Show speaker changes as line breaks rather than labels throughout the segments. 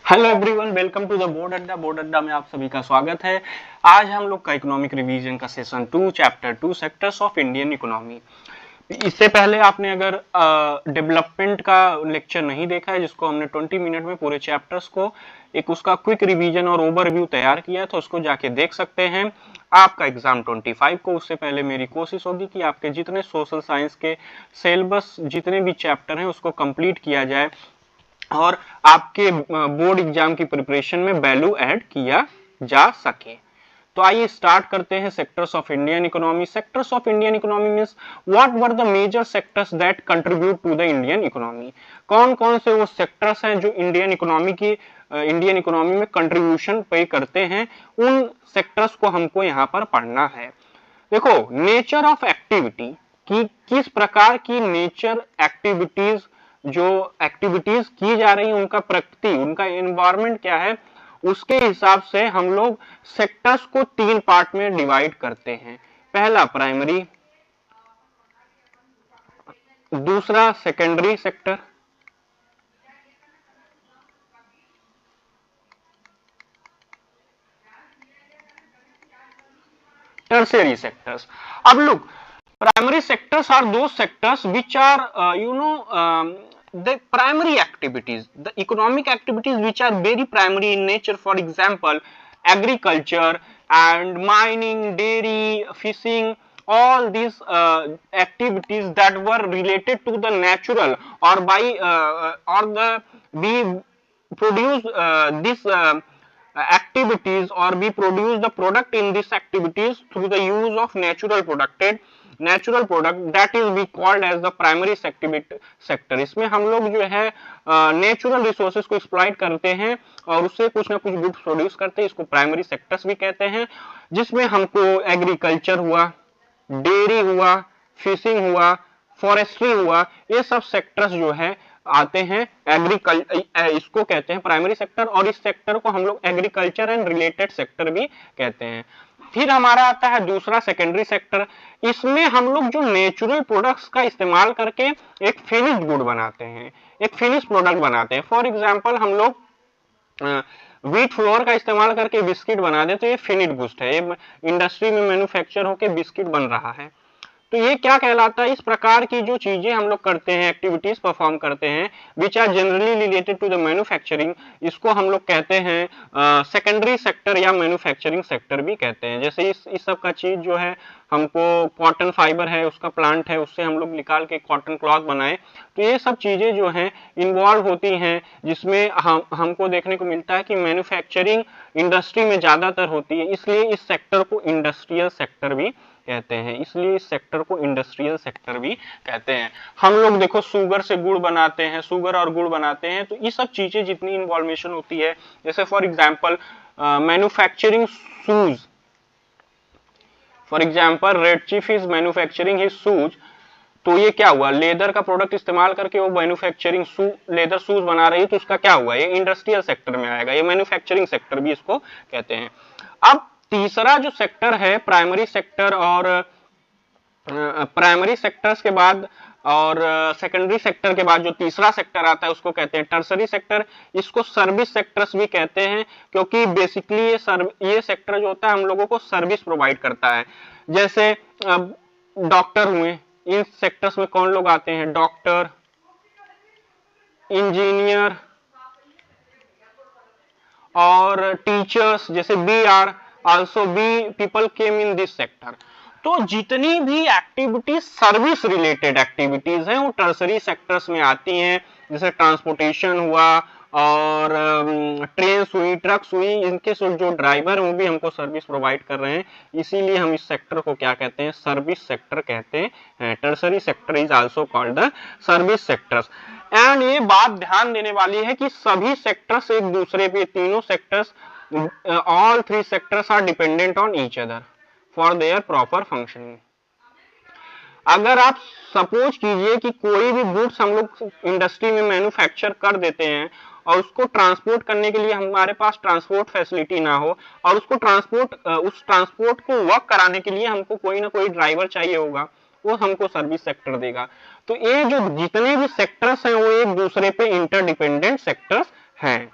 Hello everyone, welcome to the board Adda. Board Adda में आप सभी का स्वागत है। आज हम लोग का इकोनॉमिक रिवीजन का session 2 chapter 2 sectors of Indian economy. इससे पहले आपने अगर डेवलपमेंट का लेक्चर नहीं देखा है, जिसको हमने 20 मिनट में पूरे चैप्टर्स को एक उसका क्विक रिवीजन और ओवरव्यू तैयार किया है, तो उसको जाके देख सकते हैं। आपका एग्जाम 25 को, उससे पहले मेरी कोशिश होगी कि आपके जितने सोशल साइंस के सिलेबस जितने भी चैप्टर हैं उसको कंप्लीट किया जाए और आपके बोर्ड एग्जाम की प्रिपरेशन में वैल्यू ऐड किया जा सके। तो आइए स्टार्ट करते हैं sectors of Indian economy. Sectors of Indian economy means what were the major sectors that contribute to the Indian economy. कौन कौन से वो सेक्टर्स हैं जो इंडियन इकोनॉमी में कंट्रीब्यूशन पे करते हैं, उन सेक्टर्स को हमको यहाँ पर पढ़ना है। देखो, नेचर ऑफ एक्टिविटी की किस प्रकार की नेचर एक्टिविटीज जो एक्टिविटीज की जा रही है, उनका प्रकृति, उनका एनवायरनमेंट क्या है, उसके हिसाब से हम लोग सेक्टर्स को 3 पार्ट में डिवाइड करते हैं। पहला प्राइमरी, दूसरा सेकेंडरी सेक्टर, टर्शियरी सेक्टर्स। अब लोग, primary sectors are those sectors which are the primary activities, the economic activities which are very primary in nature. For example, agriculture and mining, dairy, fishing, all these activities that were related to the natural or by or the we produce this activities, or we produce the product in these activities through the use of natural product, that is we called as the primary sector। इसमें हम लोग जो है natural resources को exploit करते हैं और उससे कुछ ना कुछ गुड्स प्रोड्यूस करते हैं, इसको प्राइमरी सेक्टर्स भी कहते हैं। जिसमें हमको एग्रीकल्चर हुआ, डेयरी हुआ, फिशिंग हुआ, फॉरेस्ट्री हुआ, ये सब सेक्टर्स जो है आते हैं इसको कहते हैं प्राइमरी सेक्टर, और इस सेक्टर को हम लोग एग्रीकल्चर एंड रिलेटेड सेक्टर भी कहते हैं। फिर हमारा आता है दूसरा सेकेंडरी सेक्टर। इसमें हम लोग जो नेचुरल प्रोडक्ट्स का इस्तेमाल करके एक फिनिश्ड गुड बनाते हैं, एक फिनिश प्रोडक्ट बनाते हैं। फॉर एग्जांपल, हम लोग व्हीट फ्लोर का इस्तेमाल करके बिस्किट बना दे, तो ये फिनिश गुड है, ये इंडस्ट्री में मैन्युफैक्चर होकर बिस्किट बन रहा है। तो ये क्या कहलाता है? इस प्रकार की जो चीजें हम लोग करते हैं, एक्टिविटीज परफॉर्म करते हैं, which are generally related to the manufacturing, इसको हम लोग कहते हैं सेकेंडरी सेक्टर या मैन्युफैक्चरिंग सेक्टर भी कहते हैं। जैसे इस सब का चीज जो है, हमको कॉटन फाइबर है, उसका प्लांट है, उससे हम लोग निकाल के कॉटन क्लॉथ बनाए, तो ये सब चीजें जो हैं इन्वॉल्व होती हैं, जिसमें हमको देखने को मिलता है कि मैन्युफैक्चरिंग इंडस्ट्री में ज्यादातर होती है, इसलिए इस सेक्टर को इंडस्ट्रियल सेक्टर भी कहते हैं। इसलिए इस सेक्टर को इंडस्ट्रियल सेक्टर भी कहते हैं। हम लोग देखो, शुगर से गुड़ बनाते हैं, शुगर और गुड़ बनाते हैं, तो ये सब चीजें जितनी इन्वॉल्वेशन होती है, जैसे for example manufacturing shoes, for example red chief is manufacturing his shoes, तो ये क्या हुआ, लेदर का प्रोडक्ट इस्तेमाल करके वो मैन्युफैक्चरिंग लेदर शूज बना रही है, तो उसका क्या हुआ, ये इंडस्ट्रियल सेक्टर में आएगा, ये मैन्युफैक्चरिंग सेक्टर भी इसको कहते हैं। अब तीसरा जो सेक्टर है, प्राइमरी सेक्टर और प्राइमरी सेक्टर्स के बाद और सेकेंडरी सेक्टर के बाद जो तीसरा सेक्टर आता है, उसको कहते हैं टर्सरी सेक्टर। इसको सर्विस सेक्टर्स भी कहते हैं, क्योंकि बेसिकली ये सेक्टर जो होता है हम लोगों को सर्विस प्रोवाइड करता है। जैसे डॉक्टर हुए, इन सेक्टर्स में कौन लोग आते हैं, डॉक्टर, इंजीनियर और टीचर्स, जैसे be are also be people came in this sector। तो जितनी भी एक्टिविटीज सर्विस रिलेटेड एक्टिविटीज हैं वो टर्सरी सेक्टर्स में आती हैं। जैसे ट्रांसपोर्टेशन हुआ और ट्रेन हुई, ट्रक्स हुई, इनके जो ड्राइवर वो भी हमको सर्विस प्रोवाइड कर रहे हैं, इसीलिए हम इस सेक्टर को क्या कहते हैं, सर्विस सेक्टर कहते हैं। Tertiary sector is also called the service sectors. And ये बात ध्यान देने वाली है कि सभी सेक्टर्स एक दूसरे पे, तीनों sectors, all three sectors are dependent on each other for their proper functioning। अगर आप सपोज कीजिए कि कोई भी गुड्स हम लोग इंडस्ट्री में मैन्युफैक्चर कर देते हैं और उसको ट्रांसपोर्ट करने के लिए हमारे पास ट्रांसपोर्ट फैसिलिटी ना हो, और उसको उस ट्रांसपोर्ट को वर्क कराने के लिए हमको कोई ना कोई ड्राइवर चाहिए होगा, वो हमको सर्विस सेक्टर देगा। तो ये जो जितने भी सेक्टर्स हैं वो एक दूसरे पे इंटरडिपेंडेंट सेक्टर्स हैं।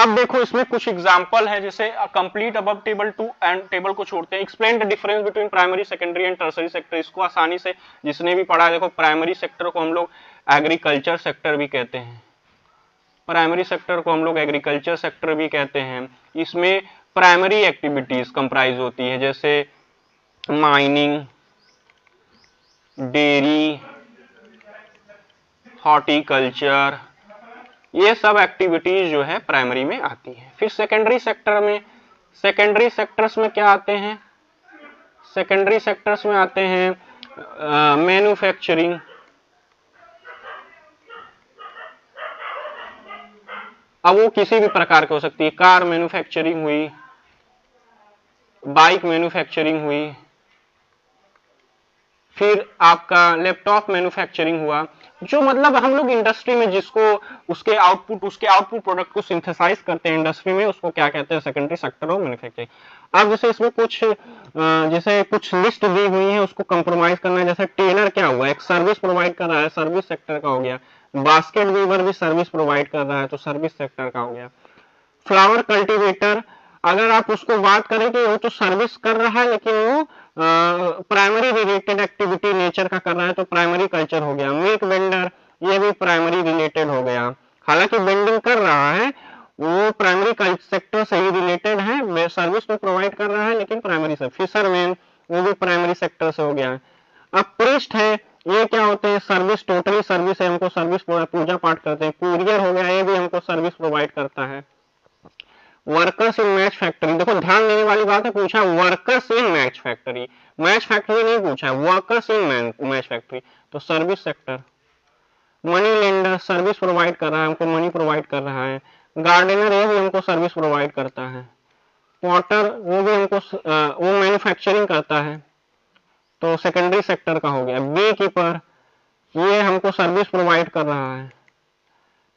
अब देखो इसमें कुछ एग्जांपल है, जैसे complete above table 2 and table को छोड़ते हैं। Explain the difference between primary secondary and tertiary sector. इसको आसानी से जिसने भी पढ़ा है, देखो प्राइमरी सेक्टर को हम लोग एग्रीकल्चर सेक्टर भी कहते हैं, प्राइमरी सेक्टर को हम लोग एग्रीकल्चर सेक्टर भी कहते हैं। इसमें प्राइमरी एक्टिविटीज कंप्राइज होती है, जैसे माइनिंग, डेयरी, हॉर्टिकल्चर, ये सब एक्टिविटीज जो है प्राइमरी में आती है। फिर सेकेंडरी सेक्टर में, सेकेंडरी सेक्टर्स में क्या आते हैं, सेकेंडरी सेक्टर्स में आते हैं मैन्युफैक्चरिंग, अब वो किसी भी प्रकार की हो सकती है, कार मैन्युफैक्चरिंग हुई, बाइक मैन्युफैक्चरिंग हुई, फिर आपका लैपटॉप मैन्युफैक्चरिंग हुआ, जो मतलब हम लोग इंडस्ट्री में जिसको उसके आउटपुट प्रोडक्ट को सिंथेसाइज करते हैं इंडस्ट्री में, उसको क्या कहते हैं, सेकेंडरी सेक्टर ऑफ मैन्युफैक्चरिंग। अब जैसे इसमें कुछ लिस्ट दी हुई है, उसको कंप्रोमाइज करना है। जैसे टेलर क्या हुआ, एक सर्विस प्रोवाइड कर रहा है, सर्विस सेक्टर का हो गया। बास्केट वीवर भी सर्विस प्रोवाइड कर रहा है, तो सर्विस सेक्टर का हो गया। फ्लावर कल्टीवेटर, अगर आप उसको बात करें कि वो तो सर्विस कर रहा है लेकिन वो प्राइमरी रिलेटेड एक्टिविटी नेचर का कर रहा है, तो प्राइमरी कल्चर हो गया। मिल्क वेंडर, ये भी प्राइमरी रिलेटेड हो गया, हालांकि वेंडिंग कर रहा है वो प्राइमरी सेक्टर से ही रिलेटेड है, सर्विस में प्रोवाइड कर रहा है लेकिन प्राइमरी से। फिशरमैन, वो भी प्राइमरी सेक्टर से हो गया। अब प्रीस्ट है, ये क्या होते हैं, सर्विस, टोटली सर्विस है, हमको सर्विस, पूजा पाठ करते हैं। कुरियर हो गया, ये भी हमको सर्विस प्रोवाइड करता है। वर्कर्स इन मैच फैक्ट्री, देखो ध्यान देने वाली बात है, पूछा वर्कर्स इन मैच फैक्ट्री नहीं पूछा, वर्कर्स इन मैच फैक्ट्री, तो service sector. Money lender, service provide कर रहा है, हमको मनी प्रोवाइड कर रहा है। गार्डनर, ये भी हमको सर्विस प्रोवाइड करता है। पॉटर, वो भी हमको वो मैन्युफैक्चरिंग करता है, तो सेकेंडरी सेक्टर का हो गया। बी कीपर, ये हमको सर्विस प्रोवाइड कर रहा है।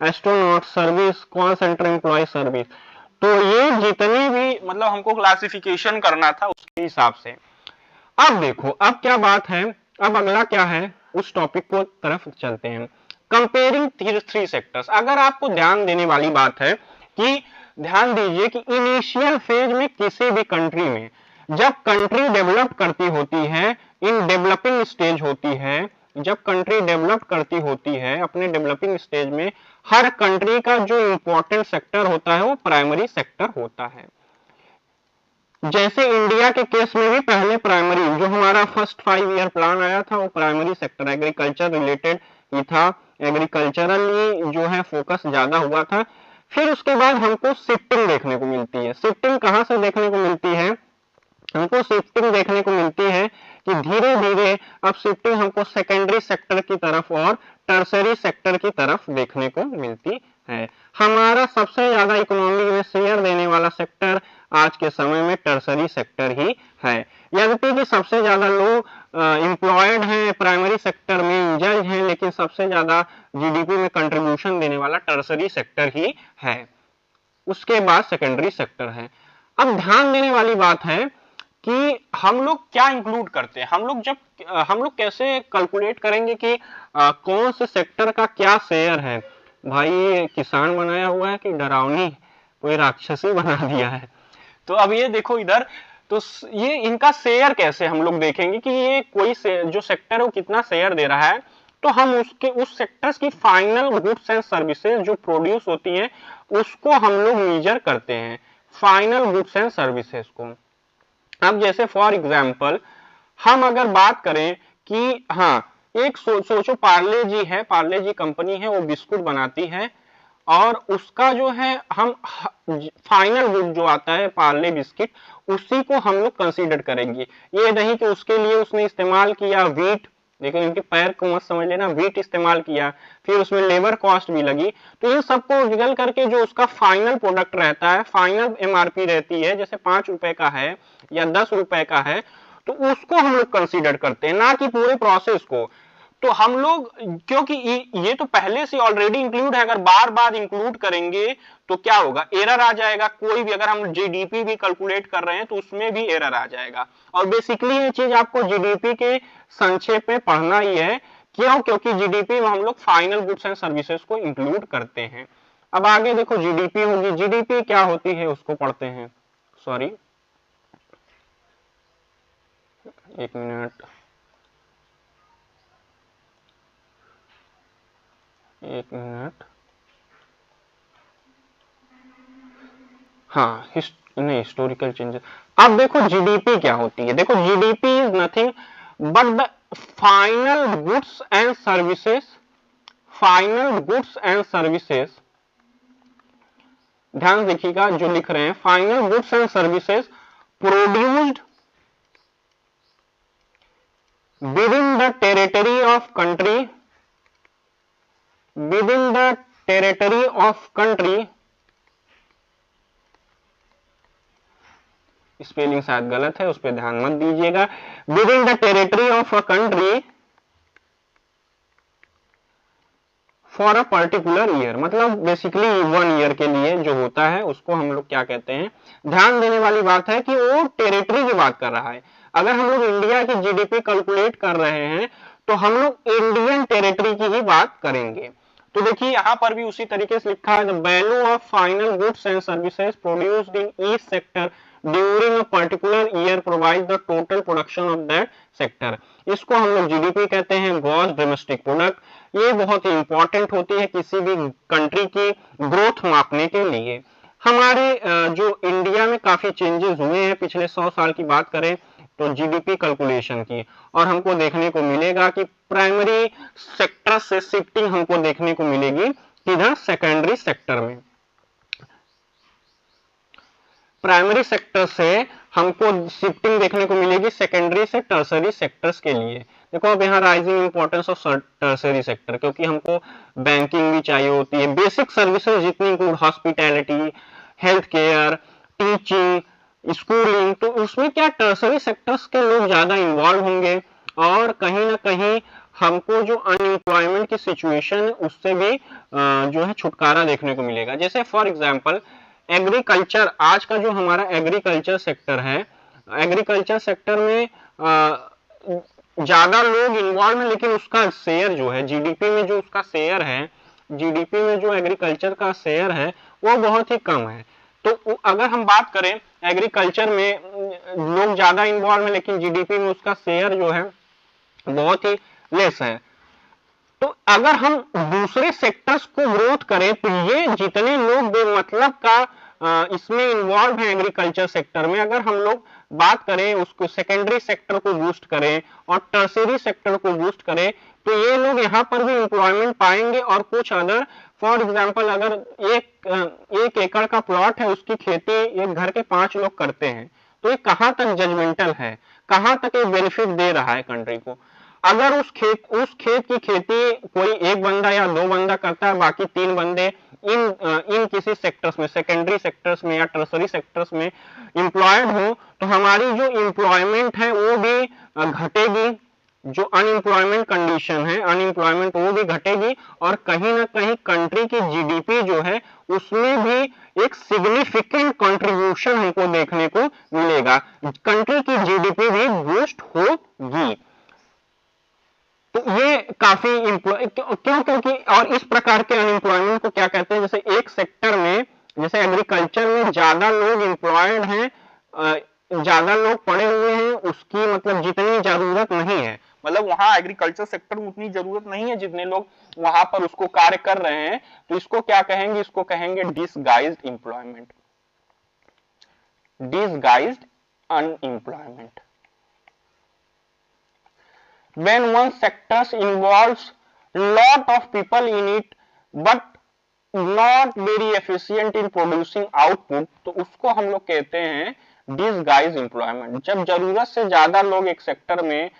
Astronaut service, call centre employ service. तो ये जितने भी मतलब हमको क्लासिफिकेशन करना था उसके हिसाब से। अब देखो अब क्या बात है, अब अगला क्या है, उस टॉपिक को तरफ चलते हैं। कंपेयरिंग थ्री सेक्टर्स, अगर आपको ध्यान देने वाली बात है कि ध्यान दीजिए कि इनिशियल फेज में किसी भी कंट्री में जब कंट्री डेवलप करती होती है, इन डेवलपिंग स्टेज होती है, जब कंट्री डेवलप करती होती है अपने डेवलपिंग स्टेज में, हर कंट्री का जो इंपॉर्टेंट सेक्टर होता है वो प्राइमरी सेक्टर होता है। जैसे इंडिया के केस में भी पहले प्राइमरी, जो हमारा फर्स्ट 5 ईयर प्लान आया था वो प्राइमरी सेक्टर एग्रीकल्चर रिलेटेड ही था, एग्रीकल्चरली जो है फोकस ज्यादा हुआ था। फिर उसके बाद हमको शिफ्टिंग देखने को मिलती है। शिफ्टिंग कहां से देखने को मिलती है, हमको शिफ्टिंग देखने को मिलती है कि धीरे धीरे अब शिफ्टिंग हमको सेकेंडरी सेक्टर की तरफ और टर्सरी सेक्टर की तरफ देखने को मिलती है। हमारा सबसे ज्यादा इकोनॉमी में शेयर देने वाला सेक्टर आज के समय में टर्सरी सेक्टर ही है। यद्यपि कि सबसे ज्यादा लोग एम्प्लॉयड हैं प्राइमरी सेक्टर में, इंजर्ड हैं, लेकिन सबसे ज्यादा जीडीपी में कंट्रीब्यूशन देने वाला टर्सरी सेक्टर ही है, उसके बाद सेकेंडरी सेक्टर है। अब ध्यान देने वाली बात है कि हम लोग क्या इंक्लूड करते हैं, हम लोग कैसे कैलकुलेट करेंगे कि कौन से सेक्टर का क्या शेयर है। भाई किसान बनाया हुआ है कि डरावनी कोई राक्षसी बना दिया है। तो अब ये देखो इधर, तो ये इनका शेयर कैसे हम लोग देखेंगे कि ये कोई जो सेक्टर है वो कितना शेयर दे रहा है, तो हम उस सेक्टर्स की फाइनल गुड्स एंड सर्विसेज जो प्रोड्यूस होती हैं उसको हम लोग मेजर करते हैं, फाइनल गुड्स एंड सर्विसेज को। अब जैसे फॉर एग्जाम्पल हम अगर बात करें कि हाँ एक सोचो पार्ले जी है, पार्ले जी कंपनी है, वो बिस्कुट बनाती है और उसका जो है हम फाइनल गुड जो आता है पार्ले बिस्किट, उसी को हम लोग कंसीडर करेंगे। ये नहीं कि उसके लिए उसने इस्तेमाल किया वीट, लेकिन इनके पैर को मत समझ लेना, वीट इस्तेमाल किया, फिर उसमें लेबर कॉस्ट भी लगी, तो इन सबको निकल करके जो उसका फाइनल प्रोडक्ट रहता है, फाइनल एमआरपी रहती है, जैसे 5 रुपए का है या 10 रुपए का है, तो उसको हम लोग कंसीडर करते हैं, ना कि पूरे प्रोसेस को। तो हम लोग क्योंकि ये तो पहले से ऑलरेडी इंक्लूड है, अगर बार बार इंक्लूड करेंगे तो क्या होगा, एरर आ जाएगा। कोई भी अगर हम जीडीपी भी कैलकुलेट कर रहे हैं तो उसमें भी एरर आ जाएगा। और बेसिकली ये चीज आपको जीडीपी के संक्षेप में पढ़ना ही है। क्यों, क्योंकि जीडीपी में हम लोग फाइनल गुड्स एंड सर्विसेज को इंक्लूड करते हैं। अब आगे देखो जीडीपी होगी, जीडीपी क्या होती है उसको पढ़ते हैं, सॉरी एक मिनट, एक मिनट, हाँ नहीं हिस्टोरिकल चेंजेस। अब देखो जीडीपी क्या होती है, देखो GDP is nothing but the final goods and services, final goods and services, ध्यान देखिएगा जो लिख रहे हैं, final goods and services produced within the territory of country, within the territory of country, spelling शायद गलत है, उस पर ध्यान मत दीजिएगा, within the territory of a country for a particular year, मतलब बेसिकली 1 ईयर के लिए जो होता है उसको हम लोग क्या कहते हैं। ध्यान देने वाली बात है कि वो टेरिटरी की बात कर रहा है। अगर हम लोग इंडिया की जीडीपी कैलकुलेट कर रहे हैं तो हम लोग इंडियन टेरिटरी की ही बात करेंगे। तो देखिए यहाँ पर भी उसी तरीके से लिखा है, the value of final goods and services produced in each sector during a particular year provide the total production of that sector. इसको हम लोग जीडीपी कहते हैं, ग्रॉस डोमेस्टिक प्रोडक्ट। ये बहुत ही इंपॉर्टेंट होती है किसी भी कंट्री की ग्रोथ मापने के लिए। हमारे जो इंडिया में काफी चेंजेस हुए हैं पिछले 100 साल की बात करें तो जीडीपी कैलकुलेशन की, और हमको देखने को मिलेगा कि प्राइमरी सेक्टर से शिफ्टिंग हमको देखने को मिलेगी किधर, सेकेंडरी सेक्टर में। प्राइमरी सेक्टर से हमको शिफ्टिंग देखने को मिलेगी सेकेंडरी से टर्सरी सेक्टर्स के लिए। देखो अब यहाँ rising importance of tertiary sector, क्योंकि हमको बैंकिंग भी चाहिए होती है, बेसिक सर्विसेज जितनी include hospitality, health care, teaching, schooling, तो उसमें क्या टर्सरी सेक्टर्स के लोग ज्यादा इन्वॉल्व होंगे, और कहीं ना कहीं हमको जो अनएम्प्लॉयमेंट की सिचुएशन उससे भी जो है छुटकारा देखने को मिलेगा। जैसे फॉर एग्जांपल एग्रीकल्चर, आज का जो हमारा एग्रीकल्चर सेक्टर है, एग्रीकल्चर सेक्टर में ज्यादा लोग इन्वॉल्व हैं, लेकिन उसका शेयर जो है जीडीपी में, जो उसका शेयर है जीडीपी में, जो एग्रीकल्चर का शेयर है वो बहुत ही कम है। तो अगर हम बात करें एग्रीकल्चर में लोग ज्यादा इन्वॉल्व है लेकिन जीडीपी में उसका शेयर जो है बहुत ही लेस है। तो अगर हम दूसरे सेक्टर्स को ग्रोथ करें तो ये जितने लोग बेमतलब का इसमें इन्वॉल्व है एग्रीकल्चर सेक्टर में, अगर हम लोग बात करें उसको सेकेंडरी सेक्टर को बूस्ट करें और टर्सरी सेक्टर को बूस्ट करें तो ये लोग यहाँ पर भी एम्प्लॉयमेंट पाएंगे। और कुछ अदर, फॉर एग्जांपल अगर एक एकड़ का प्लॉट है, उसकी खेती एक घर के 5 लोग करते हैं, तो ये कहाँ तक जजमेंटल है, कहाँ तक ये बेनिफिट दे रहा है कंट्री को। अगर उस खेत की खेती कोई एक बंदा या 2 बंदा करता है, बाकी 3 बंदे इन किसी सेक्टर्स में, सेकेंडरी सेक्टर्स में या टर्सरी सेक्टर्स में एम्प्लॉयड हो, तो हमारी जो एम्प्लॉयमेंट है वो भी घटेगी, जो अनएम्प्लॉयमेंट कंडीशन है, अनएम्प्लॉयमेंट वो भी घटेगी, और कहीं ना कहीं कंट्री की जीडीपी जो है उसमें भी एक सिग्निफिकेंट कंट्रीब्यूशन हमको देखने को मिलेगा, कंट्री की जीडीपी भी बूस्ट होगी। तो ये काफी क्यों, क्योंकि और इस प्रकार के अनएम्प्लॉयमेंट को क्या कहते हैं, जैसे एक सेक्टर में, जैसे एग्रीकल्चर में ज्यादा लोग एम्प्लॉयड हैं, ज्यादा लोग पढ़े हुए हैं, उसकी मतलब जितनी जरूरत नहीं है, मतलब वहां एग्रीकल्चर सेक्टर में उतनी जरूरत नहीं है जितने लोग वहां पर उसको कार्य कर रहे हैं, तो इसको क्या कहेंगे, इसको कहेंगे disguised employment, disguised unemployment. When one sector involves lot of people in it but not very efficient in producing output, तो उसको हम लोग कहते हैं disguised employment। जब जरूरत से ज्यादा लोग एक सेक्टर में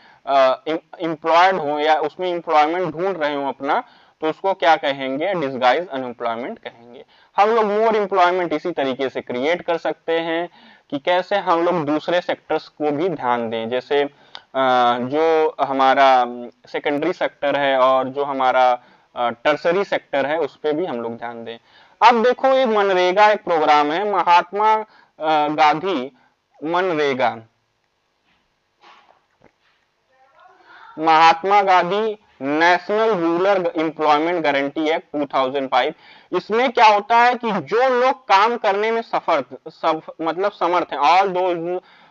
एम्प्लॉयड हो या उसमें एम्प्लॉयमेंट ढूंढ रहे हो अपना, तो उसको क्या कहेंगे, डिसगाइज अनएम्प्लॉयमेंट कहेंगे। हम लोग मोर एम्प्लॉयमेंट इसी तरीके से क्रिएट कर सकते हैं कि कैसे हम लोग दूसरे सेक्टर्स को भी ध्यान दें, जैसे जो हमारा सेकेंडरी सेक्टर है और जो हमारा टर्सरी सेक्टर है उस पर भी हम लोग ध्यान दें। अब देखो ये मनरेगा एक प्रोग्राम है, Mahatma Gandhi MNREGA, Mahatma Gandhi national rural employment guarantee act 2005। इसमें क्या होता है कि जो लोग काम करने में मतलब समर्थ हैं, all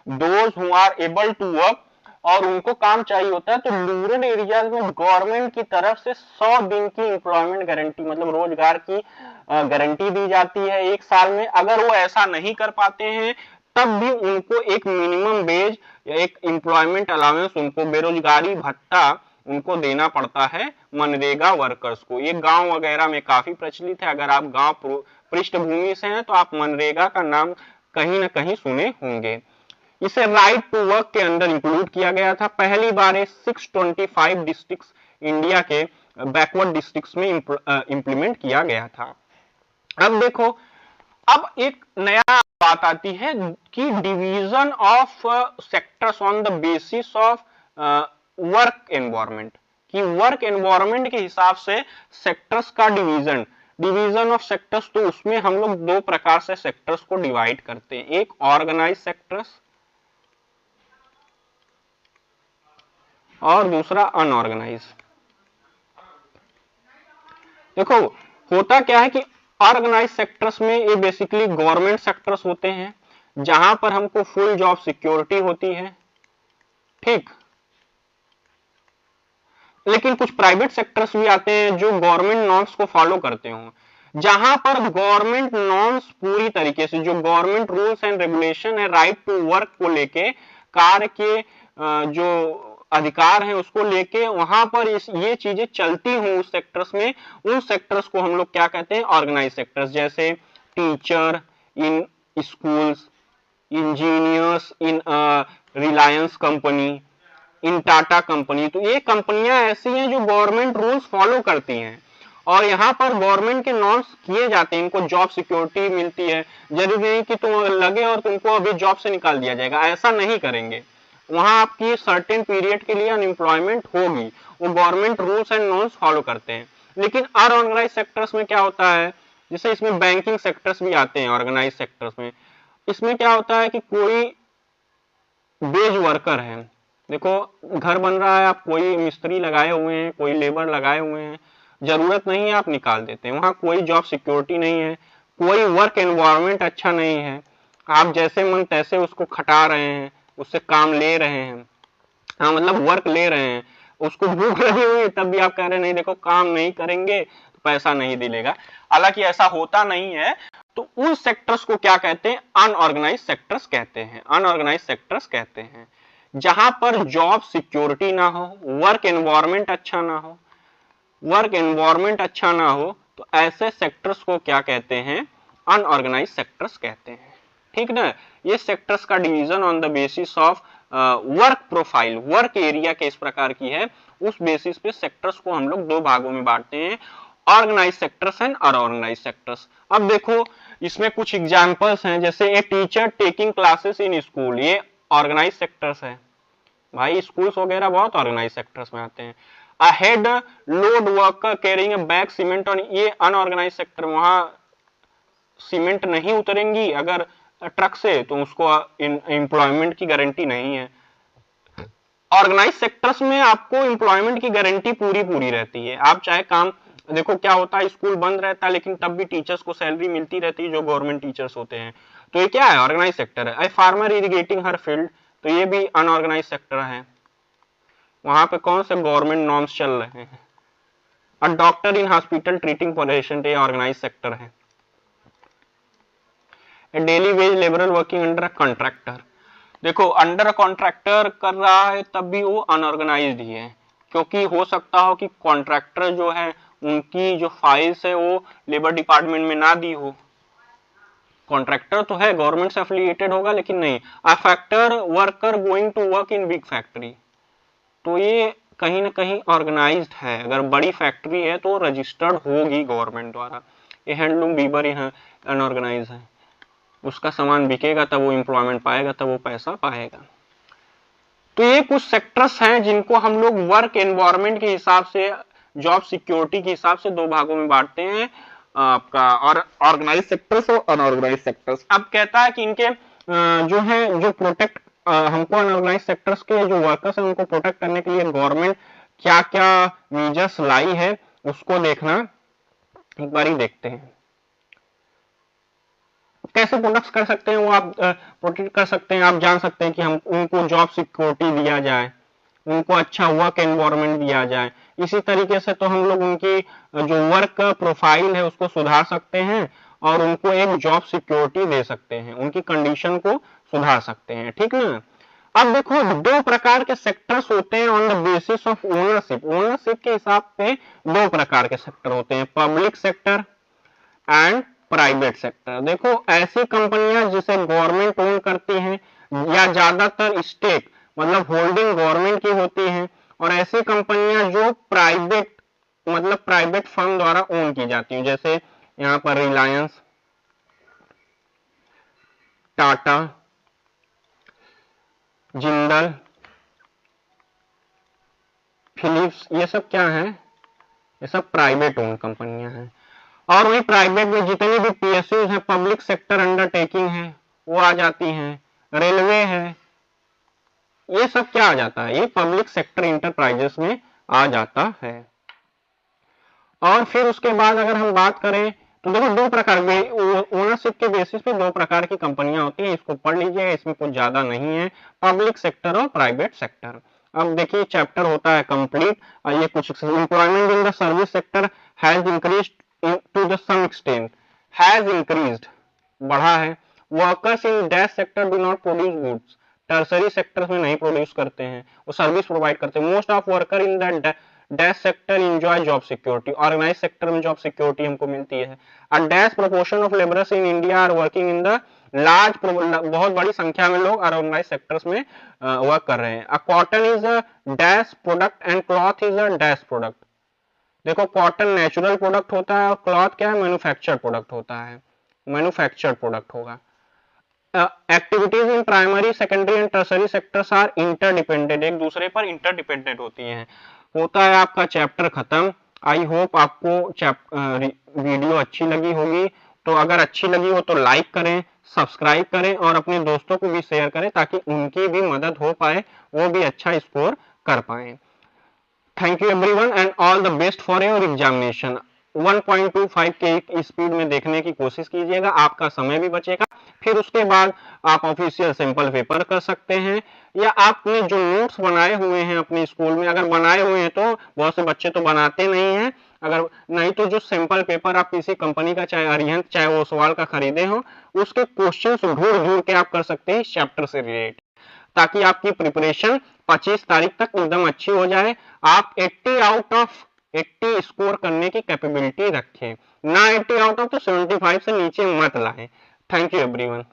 those who are able to work, और उनको काम चाहिए होता है, तो रूरल एरियाज में गवर्नमेंट की तरफ से 100 दिन की एम्प्लॉयमेंट गारंटी मतलब रोजगार की गारंटी दी जाती है 1 साल में। अगर वो ऐसा नहीं कर पाते हैं तब भी उनको एक मिनिमम वेज या एक एम्प्लॉयमेंट अलाउंस, उनको बेरोजगारी भत्ता उनको देना पड़ता है मनरेगा वर्कर्स को। ये गांव वगैरह में काफी प्रचलित है। अगर आप गांव पृष्ठभूमि से हैं तो आप मनरेगा का नाम कहीं ना कहीं सुने होंगे। इसे राइट टू वर्क के अंदर इंक्लूड किया गया था। पहली बार 625 डिस्ट्रिक्ट्स इंडिया के बैकवर्ड डिस्ट्रिक्ट्स में इंप्लीमेंट किया गया था। अब देखो, अब एक नया बात आती है कि division of sectors on the basis of work environment, कि वर्क एनवायरनमेंट के हिसाब से सेक्टर्स का डिवीजन ऑफ सेक्टर्स, तो उसमें हम लोग दो प्रकार से सेक्टर्स को डिवाइड करते हैं, एक ऑर्गेनाइज सेक्टर्स और दूसरा अनऑर्गेनाइज। देखो होता क्या है कि ऑर्गेनाइज सेक्टर्स में ये बेसिकली गवर्नमेंट सेक्टर्स होते हैं जहां पर हमको फुल जॉब सिक्योरिटी होती है, ठीक। लेकिन कुछ प्राइवेट सेक्टर्स भी आते हैं जो गवर्नमेंट नॉर्म्स को फॉलो करते हो, जहां पर गवर्नमेंट नॉर्म्स पूरी तरीके से, जो गवर्नमेंट रूल्स एंड रेगुलेशन है राइट टू वर्क को लेके, कार्य के जो अधिकार है उसको लेके वहां पर ये चीजें चलती हूं उस सेक्टर्स में, उन सेक्टर्स को हम लोग क्या कहते हैं, ऑर्गेनाइज सेक्टर्स। जैसे टीचर इन स्कूल्स, इंजीनियर्स इन रिलायंस कंपनी, इन टाटा कंपनी। तो ये कंपनियां ऐसी हैं जो गवर्नमेंट रूल्स फॉलो करती हैं और यहाँ पर गवर्नमेंट के नॉर्म्स किए जाते हैं, इनको जॉब सिक्योरिटी मिलती है। जरूरी नहीं कि तुम लगे और तुमको अभी जॉब से निकाल दिया जाएगा, ऐसा नहीं करेंगे। वहां आपकी सर्टेन पीरियड के लिए अनएम्प्लॉयमेंट होगी, वो government rules and norms follow करते हैं। लेकिन अनऑर्गेनाइज सेक्टर्स में क्या होता है, जैसे इसमें बैंकिंग सेक्टर्स भी आते हैं ऑर्गेनाइज सेक्टर्स में। इसमें क्या होता है कि कोई वेज वर्कर है, देखो घर बन रहा है, आप कोई मिस्त्री लगाए हुए हैं, कोई लेबर लगाए हुए हैं, जरूरत नहीं है आप निकाल देते हैं। वहां कोई जॉब सिक्योरिटी नहीं है, कोई वर्क एनवायरनमेंट अच्छा नहीं है, आप जैसे मन तैसे उसको खटा रहे हैं, उससे काम ले रहे हैं, हाँ मतलब वर्क ले रहे हैं, उसको भूख लगी हुई है तब भी आप कह रहे हैं नहीं देखो काम नहीं करेंगे तो पैसा नहीं दिलेगा। हालांकि ऐसा होता नहीं है। तो उन सेक्टर्स को क्या कहते हैं, अनऑर्गेनाइज सेक्टर्स कहते हैं। अनऑर्गेनाइज सेक्टर्स कहते हैं जहां पर जॉब सिक्योरिटी ना हो, वर्क एनवायरनमेंट अच्छा ना हो, वर्क एनवायरनमेंट अच्छा ना हो, तो ऐसे सेक्टर्स को क्या कहते हैं, अनऑर्गेनाइज सेक्टर्स कहते हैं, ठीक ना। ये सेक्टर्स का division on the basis of work profile, work area के इस प्रकार की है, उस बेसिस पे सेक्टर्स को हम लोग दो भागों में बांटते हैं, organise sectors and unorganise sectors. अब देखो इसमें कुछ एग्जांपल्स हैं, जैसे a teacher taking classes in school, ये ऑर्गेनाइज सेक्टर्स है भाई, स्कूल्स वगैरह बहुत ऑर्गेनाइज सेक्टर्स में आते हैं। A head load worker carrying a bag cement on, ये अनऑर्गेनाइज सेक्टर, वहां सीमेंट नहीं उतरेंगी अगर ट्रक से तो उसको एम्प्लॉयमेंट की गारंटी नहीं है। ऑर्गेनाइज सेक्टर्स में आपको एम्प्लॉयमेंट की गारंटी पूरी रहती है, आप चाहे काम, देखो क्या होता है स्कूल बंद रहता है लेकिन तब भी टीचर्स को सैलरी मिलती रहती है जो गवर्नमेंट टीचर्स होते हैं, तो ये क्या है, ऑर्गेनाइज सेक्टर है। A farmer irrigating her field, तो ये भी अनऑर्गेनाइज सेक्टर है, वहां पे कौन से गवर्नमेंट नॉर्म्स चल रहे हैं। A doctor in hospital treating patient, ये ऑर्गेनाइज सेक्टर है। A daily wage labourer working under a contractor, देखो अंडर कॉन्ट्रैक्टर कर रहा है तब भी वो अनऑर्गेनाइज्ड ही है, क्योंकि हो सकता हो कि कॉन्ट्रैक्टर जो है उनकी जो फाइल्स है वो लेबर डिपार्टमेंट में ना दी हो। कॉन्ट्रैक्टर तो है, गवर्नमेंट से एफिलिएटेड होगा लेकिन नहीं। A factor worker going to work in big factory, तो ये कहीं ना कहीं ऑर्गेनाइज्ड है, अगर बड़ी फैक्ट्री है तो रजिस्टर्ड होगी गवर्नमेंट द्वारा। ये हैंडलूम वीवर यहाँ अनऑर्गेनाइज है, उसका सामान बिकेगा तब वो एम्प्लॉयमेंट पाएगा, तब वो पैसा पाएगा। तो ये कुछ सेक्टर्स हैं जिनको हम लोग वर्क एनवायरनमेंट के हिसाब से, जॉब सिक्योरिटी के हिसाब से दो भागों में बांटते हैं आपका, और ऑर्गेनाइज सेक्टर्स और अनऑर्गेनाइज सेक्टर्स। अब कहता है कि इनके जो है जो प्रोटेक्ट, हमको अनऑर्गेनाइज सेक्टर्स के जो वर्कर्स हैं उनको प्रोटेक्ट करने के लिए गवर्नमेंट क्या क्या मीजर्स लाई है उसको देखना, एक बार ही देखते हैं। कैसे प्रोडक्ट्स कर सकते हैं वो आप प्रोटेक्ट कर सकते हैं, आप जान सकते हैं कि हम उनको जॉब सिक्योरिटी दिया जाए, उनको अच्छा वर्क एनवायरनमेंट दिया जाए। इसी तरीके से तो हम लोग उनकी जो वर्क प्रोफाइल है उसको सुधार सकते हैं और उनको एक जॉब सिक्योरिटी दे सकते हैं, उनकी कंडीशन को सुधार सकते हैं, ठीक ना। अब देखो दो प्रकार के सेक्टर्स होते हैं on the basis of ownership. Ownership के हिसाब पे दो प्रकार के सेक्टर होते हैं, public sector and private sector. देखो ऐसी कंपनियां जिसे गवर्नमेंट ओन करती हैं या ज्यादातर स्टेक मतलब होल्डिंग गवर्नमेंट की होती है, और ऐसी कंपनियां जो प्राइवेट मतलब प्राइवेट फर्म द्वारा ओन की जाती हैं, जैसे यहाँ पर रिलायंस, टाटा, जिंदल, फिलिप्स, ये सब क्या है, ये सब प्राइवेट ओन कंपनियां हैं। और वही प्राइवेट में जितनी भी पीएसयू है, पब्लिक सेक्टर अंडरटेकिंग है, वो आ जाती हैं। रेलवे है, ये सब क्या आ जाता है, ये पब्लिक सेक्टर इंटरप्राइजेस में आ जाता है। और फिर उसके बाद अगर हम बात करें तो देखो दो प्रकार ओनरशिप के बेसिस पे दो प्रकार की कंपनियां होती हैं, इसको पढ़ लीजिएगा, इसमें कुछ ज्यादा नहीं है, पब्लिक सेक्टर और प्राइवेट सेक्टर। अब देखिए चैप्टर होता है कंप्लीट, और ये कुछ employment in the service sector has increased to the some extent, has increased बढ़ा है। Workers in dash sector do not produce goods, tertiary sectors में नहीं प्रोड्यूस करते हैं, वो सर्विस प्रोवाइड करते हैं। Most of worker in that dash sector enjoy job security, organise sector में जॉब सिक्योरिटी हमको मिलती है। A dash proportion of labourers in India are working in the large, बहुत बड़ी संख्या में लोग ऑर्गेनाइज सेक्टर्स में वर्क कर रहे हैं। अ cotton is a dash product and cloth is a dash product. देखो कॉटन नेचुरल प्रोडक्ट होता है और क्लॉथ क्या है, मैन्युफैक्चर्ड प्रोडक्ट होता है, मैन्युफैक्चर्ड प्रोडक्ट होगा। Activities in primary secondary and tertiary sectors are interdependent, एक दूसरे पर इंटरडिपेंडेंट होती हैं। होता है आपका चैप्टर खत्म। आई होप आपको वीडियो अच्छी लगी होगी, तो अगर अच्छी लगी हो तो लाइक करें, सब्सक्राइब करें और अपने दोस्तों को भी शेयर करें ताकि उनकी भी मदद हो पाए, वो भी अच्छा स्कोर कर पाए। Thank you everyone and all the best for your examination. 1.25 के स्पीड में देखने की कोशिश कीजिएगा, आपका समय भी बचेगा। फिर उसके बाद आप ऑफिशियल सैंपल पेपर कर सकते हैं, या आपने जो नोट्स बनाए हुए हैं अपने स्कूल में, अगर बनाए हुए हैं तो बहुत से बच्चे तो बनाते नहीं हैं, अगर नहीं तो जो सैंपल पेपर आप किसी कंपनी का चाहे अरिहंत चाहे वो सवाल का खरीदे हो, उसके क्वेश्चन ढूंढ ढूंढ के आप कर सकते हैं इस चैप्टर से रिलेटेड, ताकि आपकी प्रिपरेशन 25 तारीख तक एकदम अच्छी हो जाए। आप 80 आउट ऑफ 80 स्कोर करने की कैपेबिलिटी रखें, ना 80 आउट ऑफ तो 75 से नीचे मत लाएं। Thank you everyone.